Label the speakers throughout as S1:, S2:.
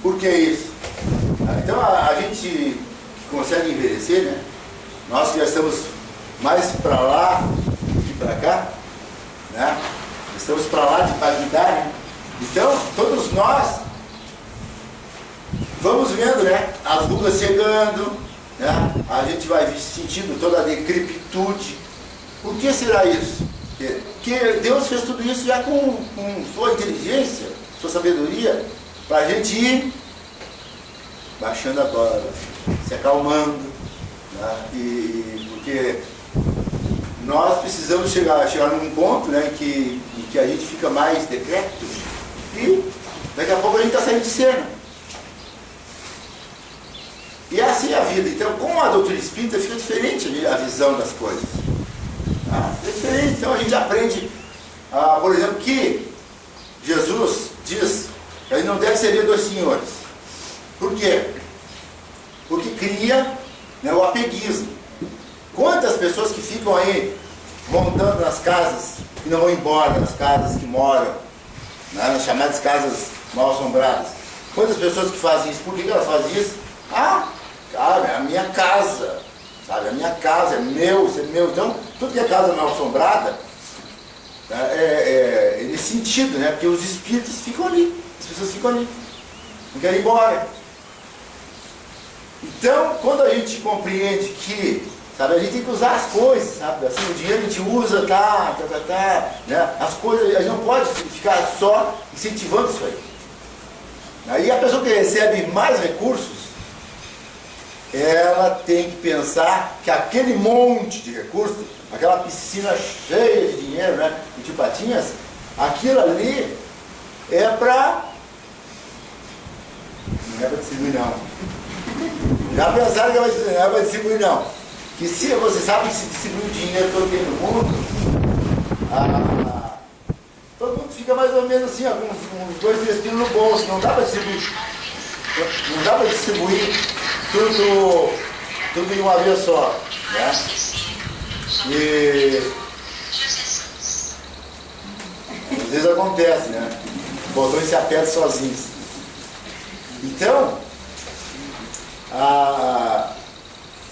S1: Por que isso? Então a gente consegue envelhecer, né? Nós que já estamos mais para lá que para cá, né? Estamos para lá de paridade, né? Então, todos nós vamos vendo, né? As rugas chegando, né? A gente vai sentindo toda a decrepitude. Por que será isso? Porque Deus fez tudo isso já com sua inteligência, sua sabedoria, para a gente ir baixando a bola, se acalmando, né? E porque nós precisamos chegar num ponto, né, em que a gente fica mais decrépito e daqui a pouco a gente está saindo de cena. E é assim a vida. Então, com a doutrina espírita fica diferente a visão das coisas. É diferente. Então a gente aprende, por exemplo, que Jesus diz que ele não deve servir dois senhores. Por quê? Porque cria, né, o apeguismo. Quantas pessoas que ficam aí montando nas casas e não vão embora das casas que moram, né, nas chamadas casas mal assombradas? Quantas pessoas que fazem isso? Por que elas fazem isso? Cara, é a minha casa, sabe? A minha casa é meu, isso é meu. Então, tudo que é casa mal assombrada, é nesse sentido, né? Porque os espíritos ficam ali, as pessoas ficam ali, não querem ir embora. Então, quando a gente compreende que, sabe, a gente tem que usar as coisas, sabe? Assim, o dinheiro a gente usa, né? As coisas, a gente não pode ficar só incentivando isso aí. Aí a pessoa que recebe mais recursos, ela tem que pensar que aquele monte de recursos, aquela piscina cheia de dinheiro, né, de patinhas, aquilo ali é para... Não é para distribuir, não. Já pensaram que não é para distribuir, não. Que se você sabe que se distribui o dinheiro todo aqui no mundo, todo mundo fica mais ou menos assim, ó, com uns 2, 3 quilos no bolso. Não dá para distribuir. Não dá para distribuir tudo em uma vez só, né? E às vezes acontece, né? Os botões se apertam sozinhos. Então,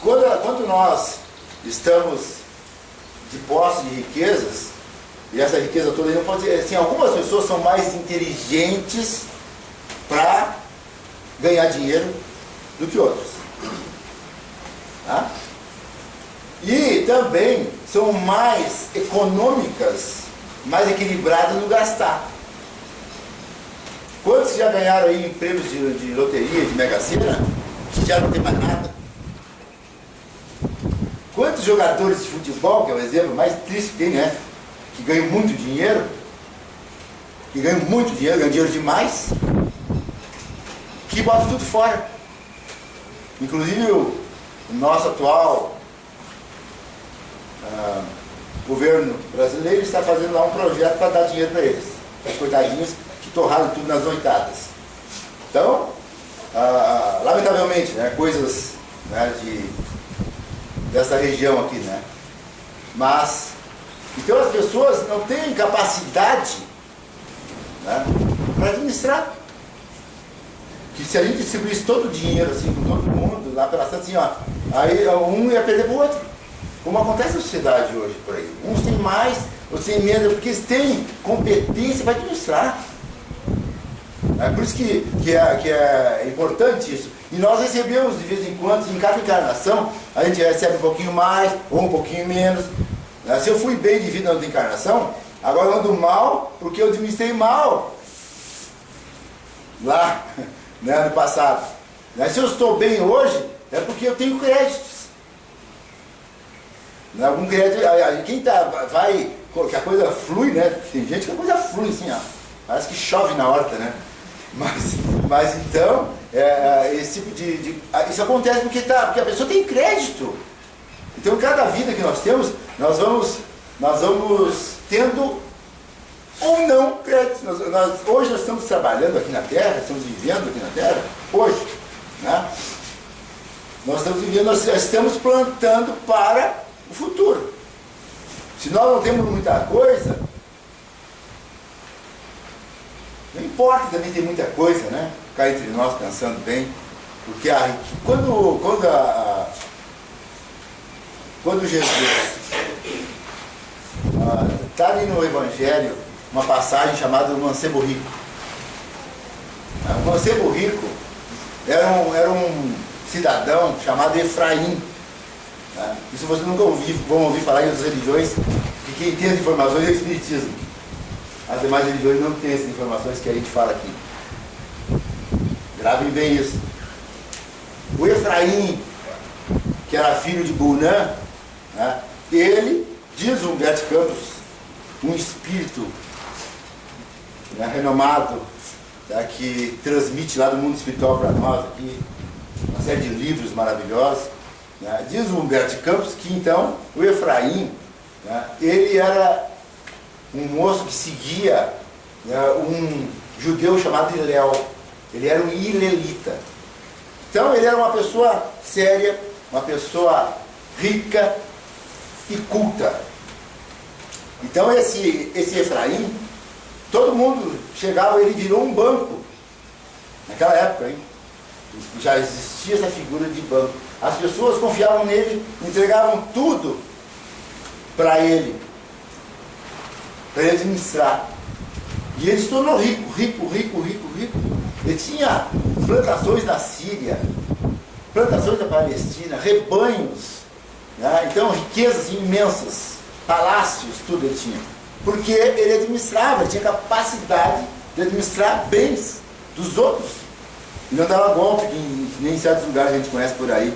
S1: quando nós estamos de posse de riquezas, e essa riqueza toda, não pode dizer assim, algumas pessoas são mais inteligentes para ganhar dinheiro do que outras. Tá? E também são mais econômicas, mais equilibradas no gastar. Quantos já ganharam aí em prêmios de loteria, de Mega Sena, que já não tem mais nada? Quantos jogadores de futebol, que é o exemplo mais triste que tem, né? Que ganham muito dinheiro, ganham dinheiro demais, que botam tudo fora. Inclusive o nosso atual governo brasileiro está fazendo lá um projeto para dar dinheiro para eles, para os coitadinhos que torraram tudo nas noitadas. Então, lamentavelmente, né, coisas, né, dessa região aqui, né? Mas, então as pessoas não têm capacidade, né, para administrar. Que se a gente distribuísse todo o dinheiro assim com todo mundo, lá pela assim, ó, aí um ia perder pro outro. Como acontece na sociedade hoje por aí. Uns têm mais, outros têm menos, porque eles têm competência para administrar. É por isso que é importante isso. E nós recebemos de vez em quando, em cada encarnação, a gente recebe um pouquinho mais ou um pouquinho menos. Se eu fui bem de vida na outra encarnação, agora eu ando mal porque eu administrei mal lá, né, no passado. Se eu estou bem hoje, é porque eu tenho créditos. Algum crédito, quem vai, que a coisa flui, né? Tem gente que a coisa flui assim, ó. Parece que chove na horta, né? Mas então, esse tipo isso acontece porque a pessoa tem crédito. Então, cada vida que nós temos, nós vamos tendo ou não crédito. Hoje nós estamos trabalhando aqui na Terra, estamos vivendo aqui na Terra, hoje, né? Nós estamos vivendo, nós estamos plantando para o futuro. Se nós não temos muita coisa, não importa também ter muita coisa, né? cá entre nós, pensando bem, porque quando Jesus está ali no Evangelho, uma passagem chamada o mancebo rico. O mancebo rico era um cidadão chamado Efraim. Isso vocês nunca vão ouvir falar em outras religiões, que quem tem as informações é o Espiritismo. As demais religiões não têm essas informações que a gente fala aqui. Gravem bem isso. O Efraim, que era filho de Bunã, ele, diz o Humberto Campos, um espírito renomado, que transmite lá do mundo espiritual para nós aqui, uma série de livros maravilhosos, diz o Humberto Campos que então o Efraim, ele era um moço que seguia um judeu chamado Iléu. Ele era um ilelita. Então ele era uma pessoa séria, uma pessoa rica e culta. Então esse Efraim, todo mundo chegava, ele virou um banco. Naquela época, hein? Já existia essa figura de banco. As pessoas confiavam nele, entregavam tudo para ele administrar. E ele se tornou rico. Ele tinha plantações na Síria, plantações na Palestina, rebanhos, então riquezas imensas, palácios, tudo ele tinha. Porque ele administrava, ele tinha capacidade de administrar bens dos outros. E não dava golpe, que nem em certos lugares a gente conhece por aí.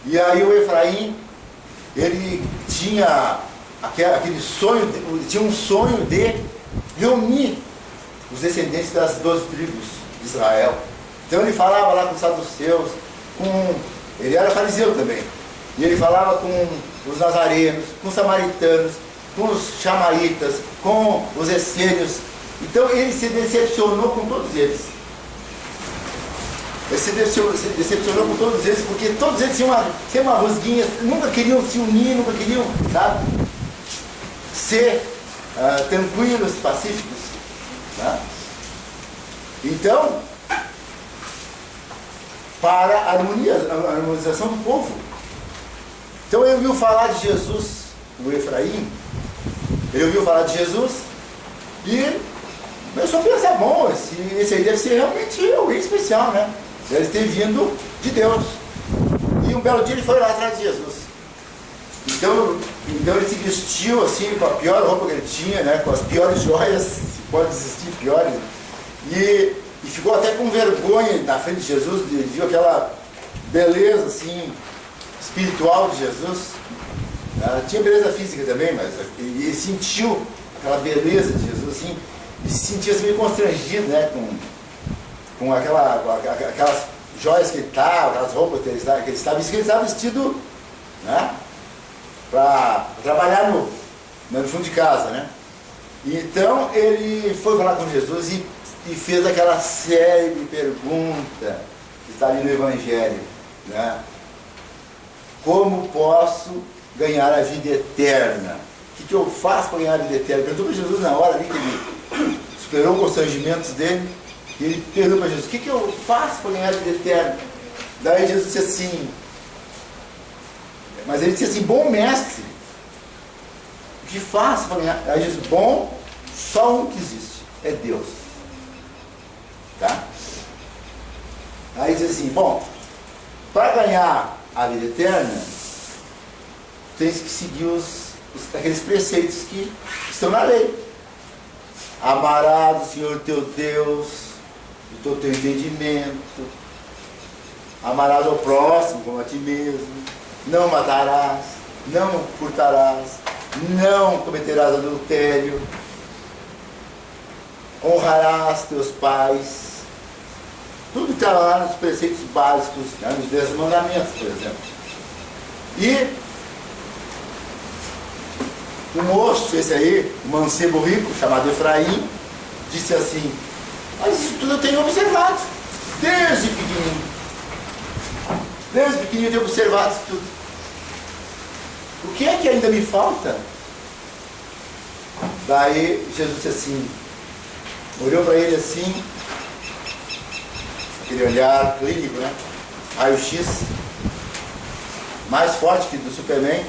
S1: E aí o Efraim, ele tinha aquele sonho, ele tinha um sonho de reunir os descendentes das 12 tribos de Israel. Então ele falava lá com os saduceus, ele era fariseu também, e ele falava com os nazarenos, com os samaritanos, com os chamaitas, com os essênios. Então ele se decepcionou com todos eles. Ele se decepcionou com todos eles, porque todos eles tinham uma rusguinha, nunca queriam se unir, nunca queriam, ser tranquilos, pacíficos. Então, para a harmonização do povo. Então ele ouviu falar de Jesus, o Efraim, ele ouviu falar de Jesus e começou a pensar, bom, esse aí deve ser realmente alguém especial, deve ter vindo de Deus. E um belo dia ele foi lá atrás de Jesus. Então ele se vestiu assim, com a pior roupa que ele tinha, com as piores joias, se pode existir piores, e ficou até com vergonha na frente de Jesus. Ele viu aquela beleza assim, espiritual de Jesus. Tinha beleza física também, mas ele sentiu aquela beleza de Jesus assim, e se sentia assim, meio constrangido, com aquelas joias que ele estava, aquelas roupas que ele estava vestido, para trabalhar no fundo de casa, Então ele foi falar com Jesus e fez aquela série de perguntas que está ali no Evangelho, Como posso ganhar a vida eterna? O que eu faço para ganhar a vida eterna? Perguntou para Jesus na hora ali que ele superou os constrangimentos dele, e ele perguntou para Jesus: o que eu faço para ganhar a vida eterna? Daí Jesus disse assim, mas ele disse assim: bom mestre, o que faço para ganhar? Aí Jesus: bom, só um que existe, é Deus. Aí diz assim: bom, para ganhar a vida eterna, tens que seguir aqueles preceitos que estão na lei. Amarás o Senhor teu Deus de todo o teu entendimento, amarás ao próximo como a ti mesmo, não matarás, não furtarás, não cometerás adultério, honrarás teus pais. Tudo que está lá nos preceitos básicos, nos 10 mandamentos, por exemplo. E o moço, esse aí, o mancebo rico, chamado Efraim, disse assim: mas isso tudo eu tenho observado, desde pequenininho. Desde pequenininho eu tenho observado isso tudo. O que é que ainda me falta? Daí Jesus disse assim: olhou para ele assim, aquele olhar clínico, né? Raio-X, mais forte que do Superman.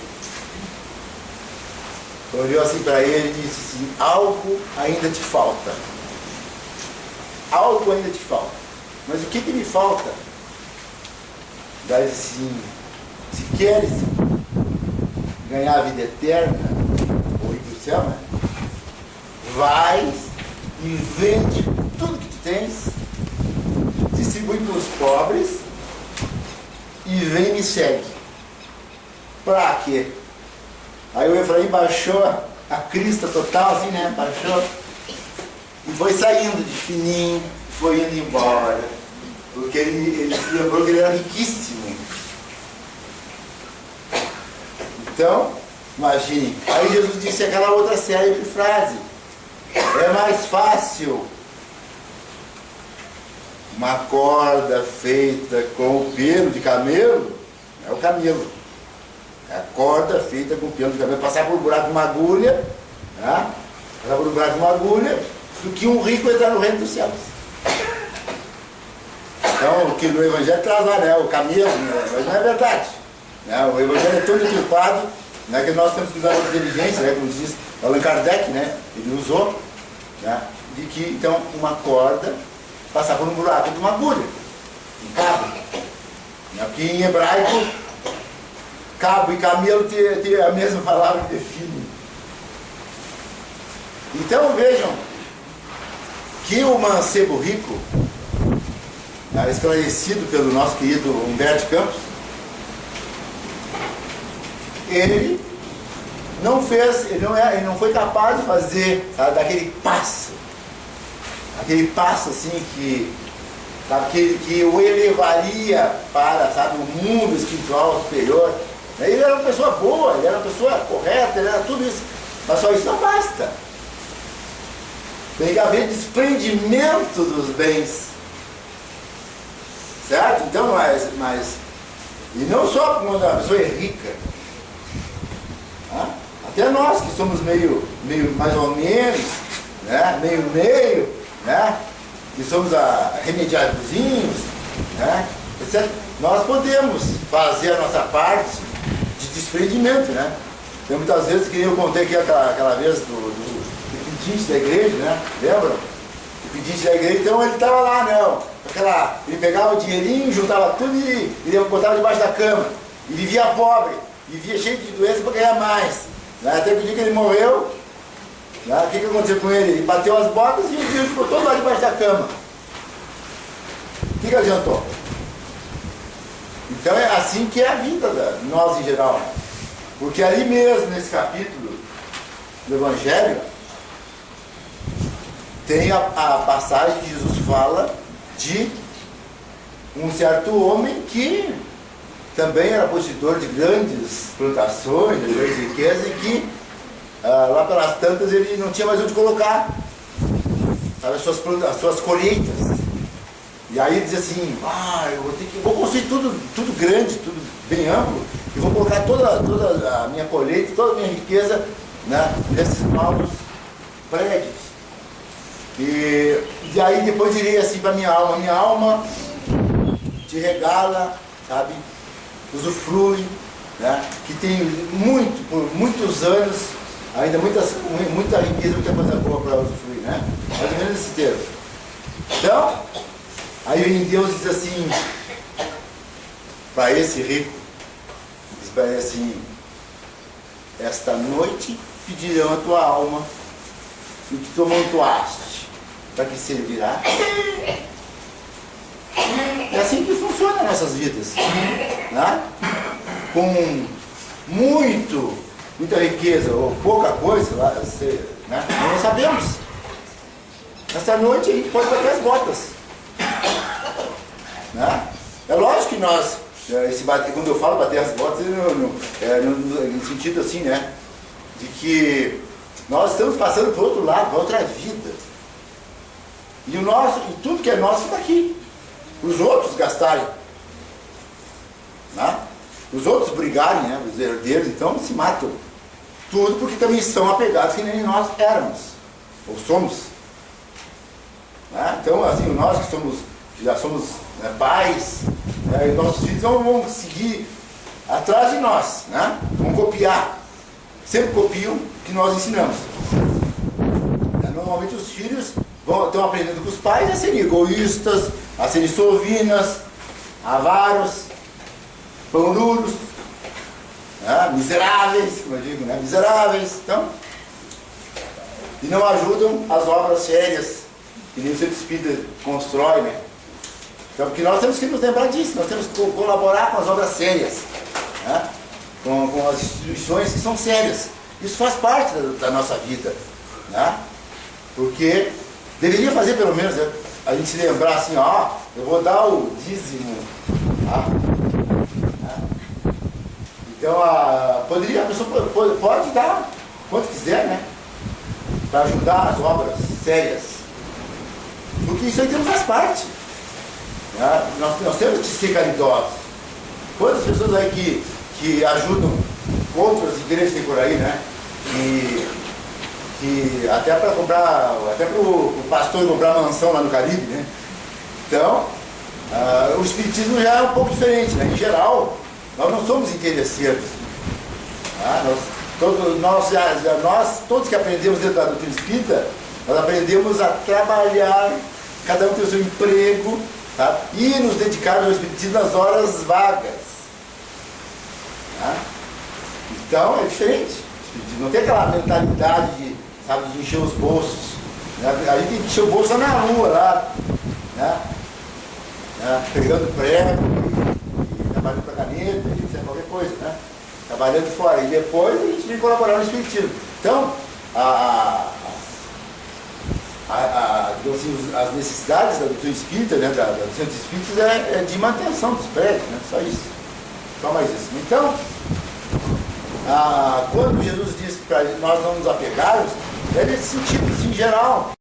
S1: Olhou assim para ele e disse assim: algo ainda te falta. Algo ainda te falta. Mas o que me falta? Daí ele disse assim: se queres ganhar a vida eterna, ou ir para o céu, né? Vai e vende tudo que tu tens, distribui para os pobres e vem e me segue. Pra quê? Aí o Efraim baixou a crista total, assim, né? Baixou e foi saindo de fininho, foi indo embora, porque ele se lembrou que ele era riquíssimo. Então, imagine, aí Jesus disse aquela outra célebre frase: é mais fácil uma corda feita com o pelo de camelo, é o camelo, é a corda feita com o pelo de camelo, passar por um buraco de uma agulha, né? Passar por um buraco de uma agulha, do que um rico entrar no reino dos céus. Então, o que no Evangelho traz lá, né? O camelo, né? Mas não é verdade, né? O Evangelho é tão deturpado, né, que nós temos que usar a inteligência, né, como diz Allan Kardec, né? Ele usou, né, de que então uma corda passar por um buraco de uma agulha, um cabo. Aqui em hebraico, cabo e camelo tem a mesma palavra que define. Então vejam que o mancebo rico, esclarecido pelo nosso querido Humberto Campos, ele não fez, ele não foi capaz de fazer, sabe, daquele passo, aquele passo assim que, sabe, que o elevaria para, sabe, o mundo espiritual superior. Ele era uma pessoa boa, ele era uma pessoa correta, ele era tudo isso, mas só isso não basta. Tem que haver desprendimento dos bens, certo? Então, mas e não só quando a pessoa é rica, tá? Até nós que somos meio mais ou menos, né? meio, né? Que somos remediadozinhos, né? Etc. Nós podemos fazer a nossa parte de desprendimento, né? Então, muitas vezes, que eu contei aqui aquela vez do pedinte da igreja, né? Lembram? O pedinte da igreja, então ele estava lá, não. Ele pegava o dinheirinho, juntava tudo e botava debaixo da cama. E vivia pobre, vivia cheio de doença para ganhar mais. Né? Até que o dia que ele morreu, né? O que aconteceu com ele? Ele bateu as botas e o dinheiro ficou todo lá debaixo da cama. O que adiantou? Então é assim que é a vida de nós em geral. Porque ali mesmo, nesse capítulo do Evangelho, tem a passagem que Jesus fala de um certo homem que também era possuidor de grandes plantações, de grandes riquezas, e que lá pelas tantas ele não tinha mais onde colocar, sabe, as suas colheitas. E aí ele diz assim: eu vou construir tudo grande, tudo bem amplo, e vou colocar toda a minha colheita, toda a minha riqueza, né, nesses novos prédios. E aí depois direi assim para minha alma te regala, sabe, usufrui, né, que tem por muitos anos, ainda muita riqueza, muita coisa boa para usufruir, né? Mais ou menos esse termo. Então, aí Deus diz assim, para esse rico, diz para ele assim: esta noite pedirão a tua alma, e o que tu amontoaste, para que servirá? É assim que funciona as nossas vidas, né? Com muita riqueza ou pouca coisa, né? Nós não sabemos. Esta noite a gente pode bater as botas, né? É lógico que nós, quando eu falo bater as botas, no sentido assim, né? De que nós estamos passando para o outro lado, para outra vida. E tudo que é nosso está aqui. Os outros gastarem, né? Os outros brigarem, né? Os herdeiros, então se matam. Tudo porque também são apegados que nem nós éramos, ou somos. Então, assim, nós que já somos pais, né? E nossos filhos vão seguir atrás de nós, né? Vão copiar. Sempre copiam o que nós ensinamos. Normalmente os filhos estão aprendendo com os pais a serem egoístas, a serem sovinas, avaros, pão duros, né? Miseráveis, como eu digo, né? Miseráveis. Então, e não ajudam as obras sérias que nem o Centro Espírita constrói, né? Então, porque nós temos que nos lembrar disso, nós temos que colaborar com as obras sérias, né? com as instituições que são sérias. Isso faz parte da nossa vida, né? Porque deveria fazer pelo menos, né? A gente se lembrar assim, ó, eu vou dar o dízimo, tá? Então a pessoa pode dar quanto quiser, né? Para ajudar as obras sérias. Porque isso aí também faz parte. Né? Nós temos que ser caridosos. Quantas pessoas aí que ajudam outras igrejas que tem por aí, né? Que até para comprar, até para o pastor comprar mansão lá no Caribe, né? Então, o espiritismo já é um pouco diferente, né? Em geral, nós não somos interesseiros. Tá? Nós, todos que aprendemos dentro da doutrina espírita, nós aprendemos a trabalhar, cada um tem o seu emprego, tá? E nos dedicar ao espiritismo nas horas vagas. Tá? Então, é diferente. Não tem aquela mentalidade de encher os bolsos. Né? A gente tem que encher o bolso na rua, lá, né? Pegando prego, e trabalhando com a caneta, qualquer coisa, né? Trabalhando fora. E depois a gente vem colaborar no espiritismo. Então, as necessidades da doutrina espírita, né, dos centros espíritas, é de manutenção dos prédios, né? Só isso. Só mais isso. Então, quando Jesus disse para nós não nos apegarmos, é nesse sentido, assim, geral,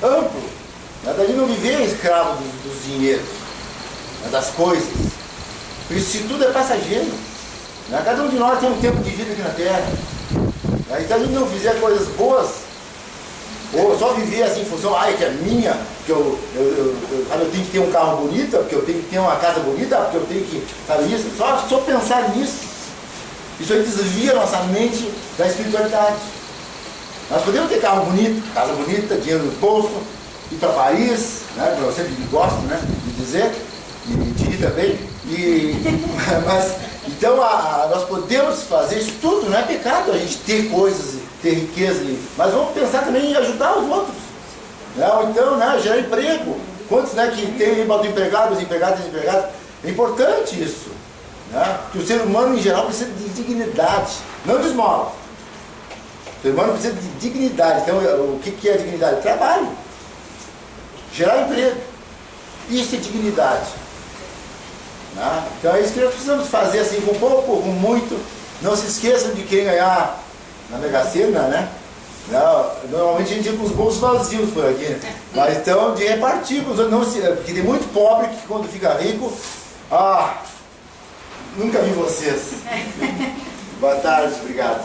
S1: amplo. Né? Daí não viver escravo dos dinheiros, né? Das coisas. Isso tudo é passageiro. Né? Cada um de nós tem um tempo de vida aqui na Terra. Né? E se a gente não fizer coisas boas, ou só viver assim em função, que é minha, que eu tenho que ter um carro bonito, porque eu tenho que ter uma casa bonita, porque eu tenho que fazer isso, só pensar nisso. Isso aí desvia a nossa mente da espiritualidade. Nós podemos ter carro bonito, casa bonita, dinheiro no bolso, ir para Paris, né? Eu sempre gosto, né, de dizer, e de ir também. Mas, então, nós podemos fazer isso tudo, não é pecado a gente ter coisas, ter riqueza, mas vamos pensar também em ajudar os outros. Né? Ou então, né, gerar emprego. Quantos, né, que tem empregados, desempregados? É importante isso. Né? Que o ser humano em geral precisa de dignidade, não de esmola. O ser humano precisa de dignidade. Então, o que é dignidade? Trabalho. Gerar emprego. Isso é dignidade. Né? Então é isso que nós precisamos fazer, assim, com pouco, com muito. Não se esqueçam de quem ganhar na Mega Sena, né? Normalmente a gente ia com os bolsos vazios por aqui, né? Mas então de repartir com os outros, porque tem muito pobre que quando fica rico, nunca vi vocês. Boa tarde, obrigado.